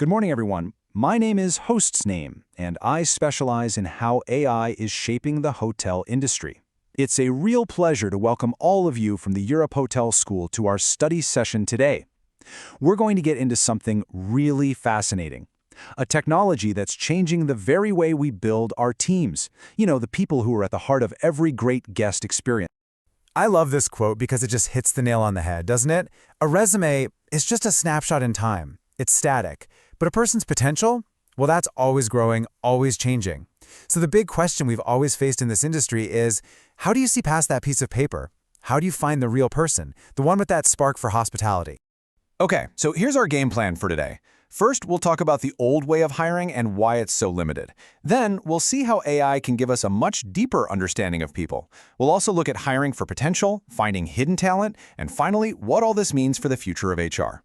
Good morning, everyone. My name is Host's Name, and I specialize in how AI is shaping the hotel industry. It's a real pleasure to welcome all of you from the Europe Hotel School to our study session today. We're going to get into something really fascinating, a technology that's changing the very way we build our teams. You know, the people who are at the heart of every great guest experience. I love this quote because it just hits the nail on the head, doesn't it? A resume is just a snapshot in time. It's static. But a person's potential? Well, that's always growing, always changing. So the big question we've always faced in this industry is, how do you see past that piece of paper? How do you find the real person, the one with that spark for hospitality? Okay, so here's our game plan for today. First, we'll talk about the old way of hiring and why it's so limited. Then, we'll see how AI can give us a much deeper understanding of people. We'll also look at hiring for potential, finding hidden talent, and finally, what all this means for the future of HR.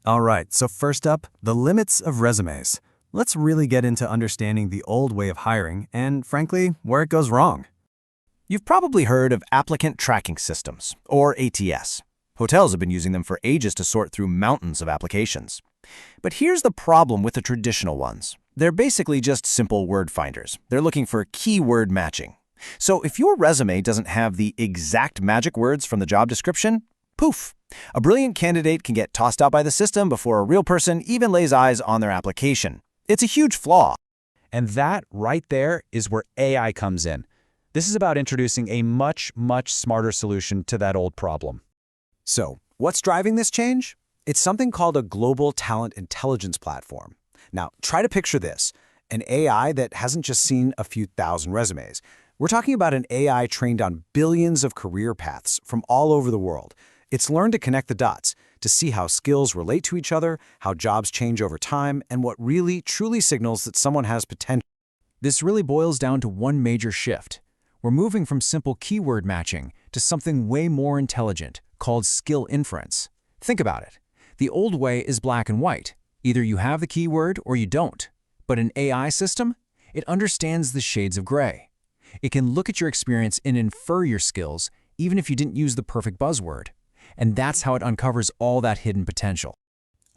All right, so first up, the limits of resumes. Let's really get into understanding the old way of hiring and, frankly, where it goes wrong. You've probably heard of applicant tracking systems, or ATS. Hotels have been using them for ages to sort through mountains of applications. But here's the problem with the traditional ones. They're basically just simple word finders. They're looking for keyword matching. So if your resume doesn't have the exact magic words from the job description, poof! A brilliant candidate can get tossed out by the system before a real person even lays eyes on their application. It's a huge flaw. And that right there is where AI comes in. This is about introducing a much smarter solution to that old problem. So, what's driving this change? It's something called a global talent intelligence platform. Now, try to picture this, an AI that hasn't just seen a few thousand resumes. We're talking about an AI trained on billions of career paths from all over the world. It's learned to connect the dots, to see how skills relate to each other, how jobs change over time, and what really, truly signals that someone has potential. This really boils down to one major shift. We're moving from simple keyword matching to something way more intelligent, called skill inference. Think about it. The old way is black and white. Either you have the keyword or you don't. But an AI system, it understands the shades of gray. It can look at your experience and infer your skills, even if you didn't use the perfect buzzword. And that's how it uncovers all that hidden potential.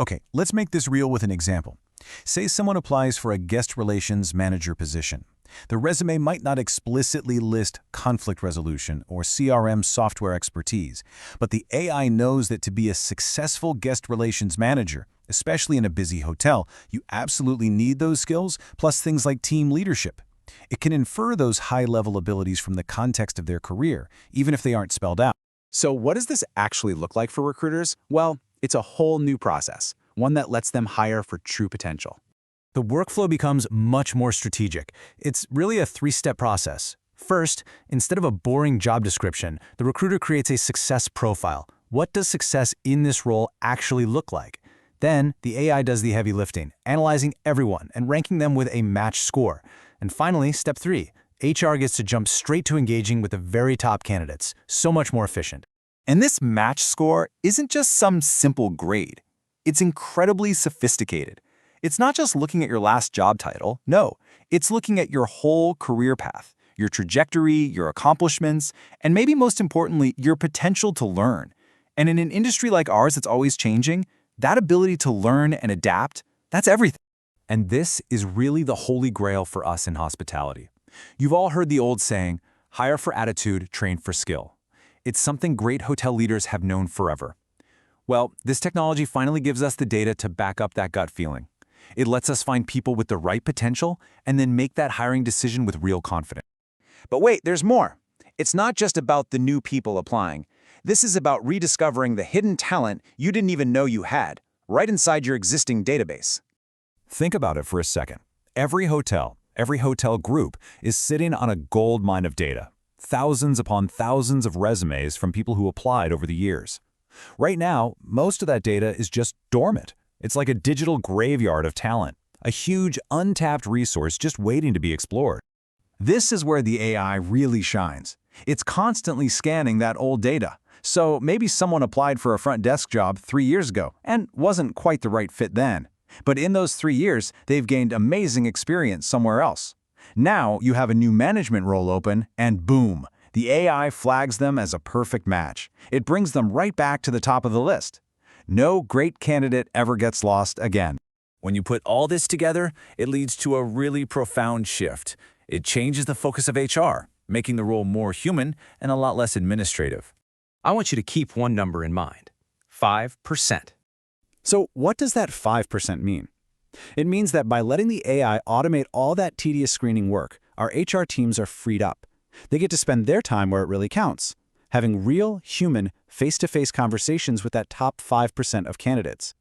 Okay, let's make this real with an example. Say someone applies for a guest relations manager position. The resume might not explicitly list conflict resolution or CRM software expertise, but the AI knows that to be a successful guest relations manager, especially in a busy hotel, you absolutely need those skills, plus things like team leadership. It can infer those high-level abilities from the context of their career, even if they aren't spelled out. So what does this actually look like for recruiters? Well, it's a whole new process, one that lets them hire for true potential. The workflow becomes much more strategic. It's really a three-step process. First, instead of a boring job description, the recruiter creates a success profile. What does success in this role actually look like? Then, the AI does the heavy lifting, analyzing everyone and ranking them with a match score. And finally, step 3. HR gets to jump straight to engaging with the very top candidates, so much more efficient. And this match score isn't just some simple grade. It's incredibly sophisticated. It's not just looking at your last job title. No, it's looking at your whole career path, your trajectory, your accomplishments, and maybe most importantly, your potential to learn. And in an industry like ours that's always changing, that ability to learn and adapt, that's everything. And this is really the holy grail for us in hospitality. You've all heard the old saying, hire for attitude, train for skill. It's something great hotel leaders have known forever. Well, this technology finally gives us the data to back up that gut feeling. It lets us find people with the right potential and then make that hiring decision with real confidence. But wait, there's more. It's not just about the new people applying. This is about rediscovering the hidden talent you didn't even know you had, right inside your existing database. Think about it for a second. Every hotel group is sitting on a gold mine of data, thousands upon thousands of resumes from people who applied over the years. Right now, most of that data is just dormant. It's like a digital graveyard of talent, a huge untapped resource just waiting to be explored. This is where the AI really shines. It's constantly scanning that old data. So maybe someone applied for a front desk job 3 years ago and wasn't quite the right fit then. But in those 3 years, they've gained amazing experience somewhere else. Now you have a new management role open, and boom, the AI flags them as a perfect match. It brings them right back to the top of the list. No great candidate ever gets lost again. When you put all this together, it leads to a really profound shift. It changes the focus of HR, making the role more human and a lot less administrative. I want you to keep one number in mind: 5%. So what does that 5% mean? It means that by letting the AI automate all that tedious screening work, our HR teams are freed up. They get to spend their time where it really counts, having real, human, face-to-face conversations with that top 5% of candidates.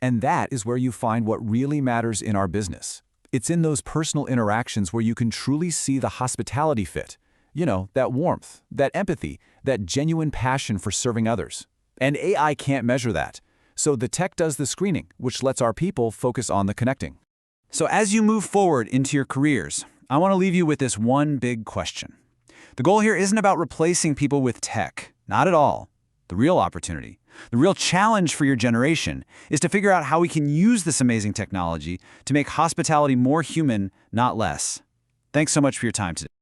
And that is where you find what really matters in our business. It's in those personal interactions where you can truly see the hospitality fit. You know, that warmth, that empathy, that genuine passion for serving others. And AI can't measure that. So the tech does the screening, which lets our people focus on the connecting. So as you move forward into your careers, I want to leave you with this one big question. The goal here isn't about replacing people with tech. Not at all. The real opportunity, the real challenge for your generation is to figure out how we can use this amazing technology to make hospitality more human, not less. Thanks so much for your time today.